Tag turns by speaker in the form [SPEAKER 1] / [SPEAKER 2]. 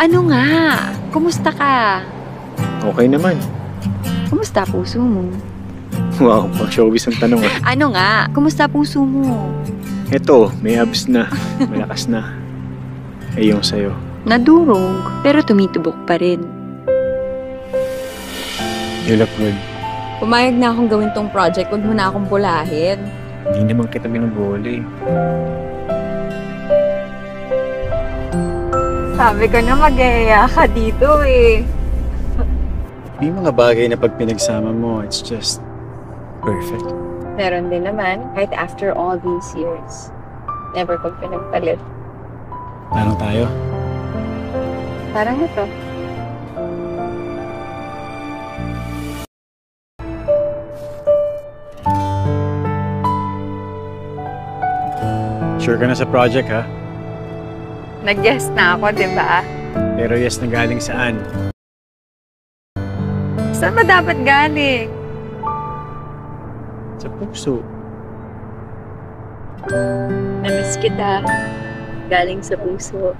[SPEAKER 1] Ano nga? Kumusta ka?
[SPEAKER 2] Okay naman.
[SPEAKER 1] Kumusta puso mo?
[SPEAKER 2] Wow, pang showbiz ang tanong ah.
[SPEAKER 1] Ano nga? Kumusta puso mo?
[SPEAKER 2] Eto, may abs na. Malakas na. Eh yung sa'yo.
[SPEAKER 1] Nadurog, pero tumitubok pa rin.
[SPEAKER 2] You look good.
[SPEAKER 1] Pumayag na akong gawin tong project, huwag mo na akong bulahin.
[SPEAKER 2] Hindi naman kita binubuli.
[SPEAKER 1] Sabi ko na mag-eya ka dito eh.
[SPEAKER 2] May mga bagay na pag pinagsama mo, it's just perfect.
[SPEAKER 1] Meron din naman, kahit after all these years. Never kong pinagpalit.
[SPEAKER 2] Parang tayo.
[SPEAKER 1] Parang ito.
[SPEAKER 2] Sure ka na sa project, ha?
[SPEAKER 1] Nag-yes na ako, di ba?
[SPEAKER 2] Pero yes na galing saan?
[SPEAKER 1] Saan ba dapat galing?
[SPEAKER 2] Sa puso.
[SPEAKER 1] Namiss kita. Galing sa puso.